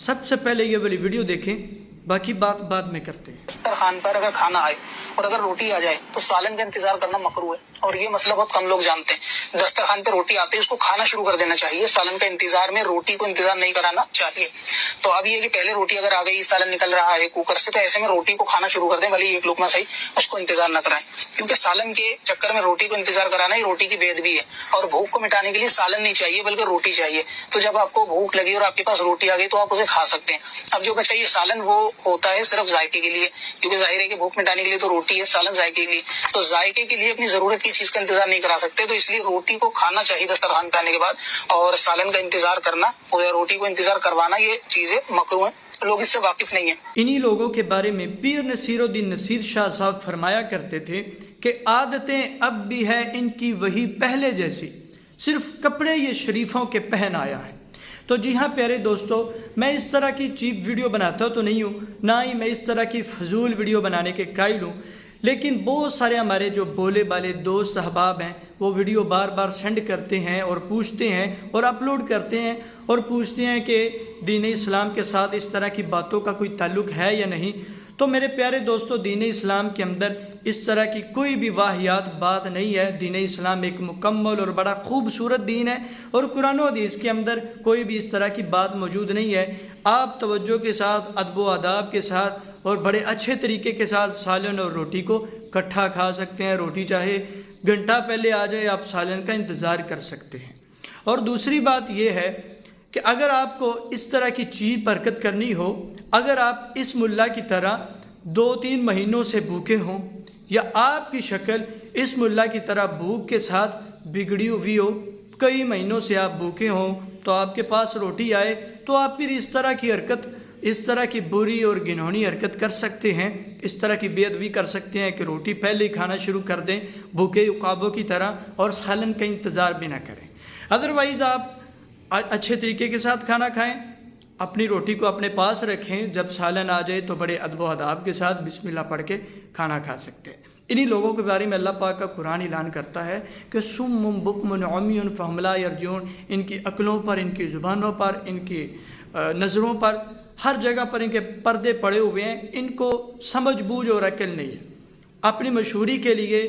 سب سے پہلے یہ والی ویڈیو دیکھیں، باقی بات بعد میں کرتے ہیں۔ دسترخوان پر اگر کھانا آئے اور اگر روٹی آ جائے تو سالن کا انتظار کرنا مکروہ ہے، اور یہ مسئلہ بہت کم لوگ جانتے ہیں۔ دسترخوان پہ روٹی آتی ہے، اس کو کھانا شروع کر دینا چاہیے، سالن کا انتظار میں روٹی کو انتظار نہیں کرانا چاہیے۔ تو اب یہ کہ پہلے روٹی اگر آ گئی، سالن نکل رہا ہے کوکر سے، تو ایسے میں روٹی کو کھانا شروع کر دیں، بھلے ایک لقمہ صحیح، اس کو انتظار نہ کرائیں، کیونکہ سالن کے چکر میں روٹی کو انتظار کرانا ہی روٹی کی بید بھی ہے، اور بھوک کو مٹانے کے لیے سالن نہیں چاہیے بلکہ روٹی چاہیے۔ تو جب آپ کو بھوک لگی اور آپ کے پاس روٹی آ گئی تو آپ اسے کھا سکتے ہیں۔ اب جو بچہ یہ سالن وہ ہوتا ہے صرف ذائقے کے لیے، کیونکہ ظاہر ہے کہ بھوک مٹانے کے لیے تو روٹی ہے، سالن ذائقے کے لیے، تو ذائقے کے لیے اپنی ضرورت کی چیز کا انتظار نہیں کرا سکتے، تو اس لیے روٹی کو کھانا چاہیے دسترخوان پہ آنے کے بعد، اور سالن کا انتظار کرنا اور روٹی کو انتظار کروانا یہ چیزیں مکروہ ہیں، لوگ اس سے واقف نہیں ہیں۔ انہی لوگوں کے بارے میں پیر نصیر الدین نصیر شاہ صاحب فرمایا کرتے تھے کہ عادتیں اب بھی ہے ان کی وہی پہلے جیسی، صرف کپڑے یہ شریفوں کے پہن آیا ہے۔ تو جی ہاں پیارے دوستو، میں اس طرح کی چیپ ویڈیو بناتا تو نہیں ہوں، نہ ہی میں اس طرح کی فضول ویڈیو بنانے کے قائل ہوں، لیکن بہت سارے ہمارے جو بولے بالے دوست احباب ہیں وہ ویڈیو بار بار سینڈ کرتے ہیں اور پوچھتے ہیں اور اپلوڈ کرتے ہیں اور پوچھتے ہیں کہ دین اسلام کے ساتھ اس طرح کی باتوں کا کوئی تعلق ہے یا نہیں۔ تو میرے پیارے دوستو، دین اسلام کے اندر اس طرح کی کوئی بھی واہیات بات نہیں ہے۔ دین اسلام ایک مکمل اور بڑا خوبصورت دین ہے، اور قرآن و حدیث کے اندر کوئی بھی اس طرح کی بات موجود نہیں ہے۔ آپ توجہ کے ساتھ، ادب و آداب کے ساتھ اور بڑے اچھے طریقے کے ساتھ سالن اور روٹی کو اکٹھا کھا سکتے ہیں۔ روٹی چاہے گھنٹہ پہلے آ جائے، آپ سالن کا انتظار کر سکتے ہیں۔ اور دوسری بات یہ ہے کہ اگر آپ کو اس طرح کی چیز حرکت کرنی ہو، اگر آپ اس ملا کی طرح 2-3 مہینوں سے بھوکے ہوں، یا آپ کی شکل اس ملا کی طرح بھوک کے ساتھ بگڑی ہوئی ہو، کئی مہینوں سے آپ بھوکے ہوں، تو آپ کے پاس روٹی آئے تو آپ پھر اس طرح کی حرکت، اس طرح کی بری اور گھناؤنی حرکت کر سکتے ہیں، اس طرح کی بے ادبی کر سکتے ہیں کہ روٹی پہلے ہی کھانا شروع کر دیں بھوکے عقابوں کی طرح، اور سالن کا انتظار بھی نہ کریں۔ ادروائز آپ اچھے طریقے کے ساتھ کھانا کھائیں، اپنی روٹی کو اپنے پاس رکھیں، جب سالن آ جائے تو بڑے ادب و آداب کے ساتھ بسم اللہ پڑھ کے کھانا کھا سکتے ہیں۔ انہی لوگوں کے بارے میں اللہ پاک کا قرآن اعلان کرتا ہے کہ صم بکم عمی فہم لا یرجعون، ان کی عقلوں پر، ان کی زبانوں پر، ان کی نظروں پر، ہر جگہ پر ان کے پردے پڑے ہوئے ہیں، ان کو سمجھ بوجھ اور عقل نہیں ہے۔ اپنی مشہوری کے لیے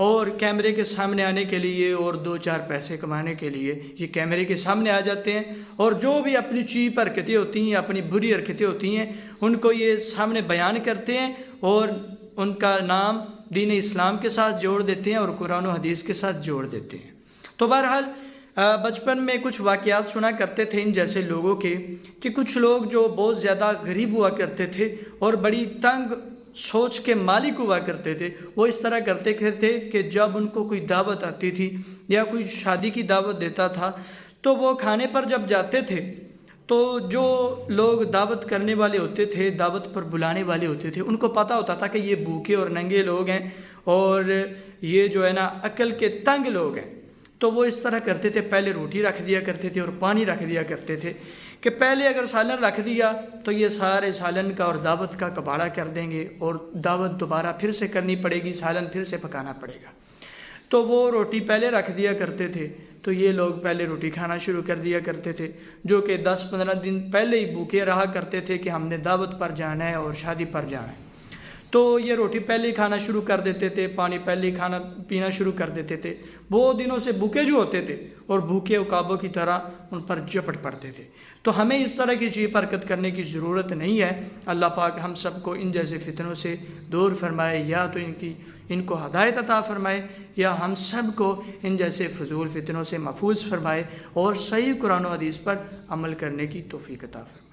اور کیمرے کے سامنے آنے کے لیے اور 2-4 پیسے کمانے کے لیے یہ کیمرے کے سامنے آ جاتے ہیں، اور جو بھی اپنی چیپ حرکتیں ہوتی ہیں، اپنی بری حرکتیں ہوتی ہیں، ان کو یہ سامنے بیان کرتے ہیں اور ان کا نام دین اسلام کے ساتھ جوڑ دیتے ہیں اور قرآن و حدیث کے ساتھ جوڑ دیتے ہیں۔ تو بہرحال بچپن میں کچھ واقعات سنا کرتے تھے ان جیسے لوگوں کے، کہ کچھ لوگ جو بہت زیادہ غریب ہوا کرتے تھے اور بڑی تنگ سوچ کے مالک ہوا کرتے تھے، وہ اس طرح کرتے تھے کہ جب ان کو کوئی دعوت آتی تھی یا کوئی شادی کی دعوت دیتا تھا، تو وہ کھانے پر جب جاتے تھے تو جو لوگ دعوت کرنے والے ہوتے تھے، دعوت پر بلانے والے ہوتے تھے، ان کو پتہ ہوتا تھا کہ یہ بھوکے اور ننگے لوگ ہیں اور یہ جو ہے نا عقل کے تنگ لوگ ہیں۔ تو وہ اس طرح کرتے تھے، پہلے روٹی رکھ دیا کرتے تھے اور پانی رکھ دیا کرتے تھے کہ پہلے اگر سالن رکھ دیا تو یہ سارے سالن کا اور دعوت کا کباڑہ کر دیں گے، اور دعوت دوبارہ پھر سے کرنی پڑے گی، سالن پھر سے پکانا پڑے گا۔ تو وہ روٹی پہلے رکھ دیا کرتے تھے، تو یہ لوگ پہلے روٹی کھانا شروع کر دیا کرتے تھے، جو کہ 10-15 دن پہلے ہی بھوکے رہا کرتے تھے کہ ہم نے دعوت پر جانا ہے اور شادی پر جانا ہے۔ تو یہ روٹی پہلے ہی کھانا شروع کر دیتے تھے، پانی پہلے ہی کھانا پینا شروع کر دیتے تھے۔ وہ دنوں سے بھوکے جو ہوتے تھے اور بھوکے عقابوں کی طرح ان پر جپٹ پڑتے تھے۔ تو ہمیں اس طرح کی چیز حرکت کرنے کی ضرورت نہیں ہے۔ اللہ پاک ہم سب کو ان جیسے فتنوں سے دور فرمائے، یا تو ان کو ہدایت عطا فرمائے، یا ہم سب کو ان جیسے فضول فتنوں سے محفوظ فرمائے اور صحیح قرآن و حدیث پر عمل کرنے کی توفیق عطا فرمائے۔